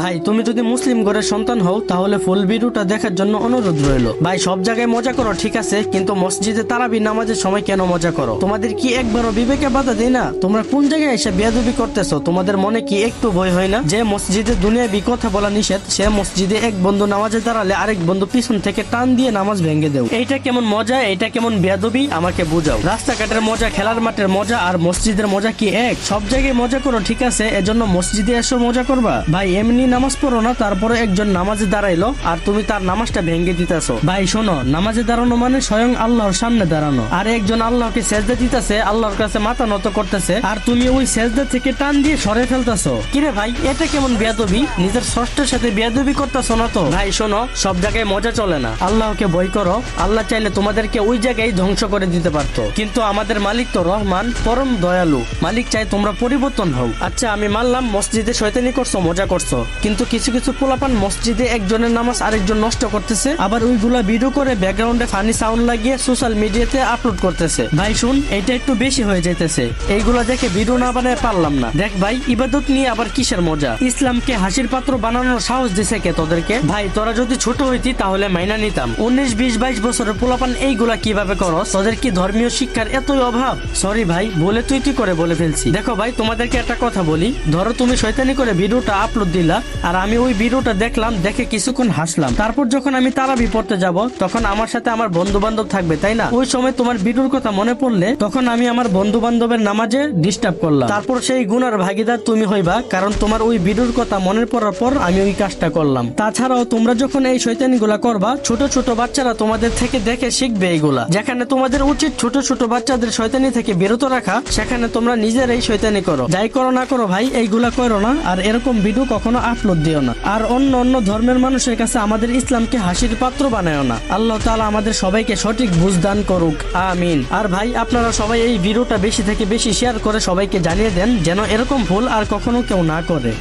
ভাই তুমি যদি মুসলিম ঘরের সন্তান হও তাহলে ফুল ভিডিওটা দেখার জন্য অনুরোধ রইল। ভাই সব জায়গায় মজা করো ঠিক আছে, কিন্তু মসজিদে তারাবি নামাজের সময় কেন মজা করো? তোমাদের কি একবারও বিবেকে বাধা দেয় না? তোমরা কোন জায়গায় এসে বেয়াদবি করতেছো? তোমাদের মনে কি একটু ভয় হয় না? যে মসজিদে দুনিয়াবি কথা বলা নিষেধ, সে মসজিদে এক বন্ধু নামাজে দাঁড়ালে আরেক বন্ধু পিছন থেকে টান দিয়ে নামাজ ভেঙে দেও। এইটা কেমন মজা? এটা কেমন বেয়াদবি? আমাকে বুঝাও। রাস্তাঘাটের মজা, খেলার মাঠের মজা আর মসজিদের মজা কি এক? সব জায়গায় মজা করো ঠিক আছে, এজন্য মসজিদে এসো মজা করবা? ভাই এমনি নামাজ পড়ো না, তারপরে একজন নামাজে দাঁড়াইলো আর তুমি তার নামাজটা ভেঙে দিতেছো। ভাই শোনো, নামাজে দাঁড়ানো মানে স্বয়ং আল্লাহর সামনে দাঁড়ানো, আর একজন আল্লাহকে সেজদা দিতেছে, আল্লাহর কাছে মাথা নত করতেছে, আর তুমি ওই সেজদা থেকে টান দিয়ে সরে ফেলতেছো। কিরে ভাই এটা কেমন বেয়াদবি? নিজের স্রষ্টার সাথে বেয়াদবি করতেছো না তো? ভাই শোনো, সব জায়গায় মজা চলে না, আল্লাহকে ভয় করো। আল্লাহ চাইলে তোমাদেরকে ওই জায়গায় ধ্বংস করে দিতে পারতো, কিন্তু আমাদের মালিক তো রহমান, পরম দয়ালু। মালিক চাই তোমরা পরিবর্তন হও। আচ্ছা আমি মানলাম মসজিদে শয়তানি করছো, মজা করছো, কিন্তু কিছু কিছু পোলাপান মসজিদে একজনের নামাজ আরেকজন নষ্ট করতেছে, আবার ওইগুলা ভিডিও করে ব্যাকগ্রাউন্ডে ফানি সাউন্ড লাগিয়ে সোশ্যাল মিডিয়াতে আপলোড করতেছে। ভাই শুন, এটা একটু বেশি হয়ে যাইতেছে, এইগুলা দেখে ভিডিও না বানায় পারলাম না। দেখ ভাই, ইবাদত নিয়ে আবার কিসের মজা? ইসলামকে হাসির পাত্র বানানোর সাহস দিছে কে তোদেরকে? ভাই তোরা যদি ছোট হইতি তাহলে মাইনা নিতাম, 19, 20, 22 বছরের পোলাপান এইগুলা কিভাবে করো? তোদের কি ধর্মীয় শিক্ষার এতই অভাব? সরি ভাই, বলে তুই করে বলে ফেলছি। দেখো ভাই, তোমাদেরকে একটা কথা বলি, ধরো তুমি শয়তানি করে ভিডিওটা আপলোড দিলা, আর আমি ওই ভিডিওটা দেখলাম, দেখে কিছুক্ষণ হাসলাম, তারপর যখন আমি তারাবি পড়তে যাব তখন আমার সাথে আমার বন্ধু বান্ধব থাকবে তাই না? ওই সময় তোমার ভিডিওর কথা মনে পড়লে তখন আমি আমার বন্ধু বান্ধবের নামাজে ডিস্টার্ব করলাম, তারপর সেই গুনার ভাগিদার তুমি হইবা, কারণ তোমার ওই ভিডিওর কথা মনে পড়ার পর আমি ওই কাজটা করলাম। তাছাড়াও তোমরা যখন এই শয়তানি গুলা করবা, ছোট ছোট বাচ্চারা তোমাদের থেকে দেখে শিখবে এইগুলা। যেখানে তোমাদের উচিত ছোট ছোট বাচ্চাদের শয়তানি থেকে বিরত রাখা, সেখানে তোমরা নিজেরাই শয়তানি করো। যাই করো না করো ভাই, এইগুলা করো না, আর এরকম ভিডিও কখনো আপলোড দিও না, আর অন্য অন্য ধর্মের মানুষের কাছে আমাদের ইসলামকে হাসির পাত্র বানায়ও না। আল্লাহ তাআলা আমাদের সবাইকে সঠিক বুঝ দান করুক, আমিন। আর ভাই আপনারা সবাই এই ভিডিওটা বেশি থেকে বেশি শেয়ার করে সবাইকে জানিয়ে দেন, যেন এরকম ভুল আর কখনো কেউ না করে।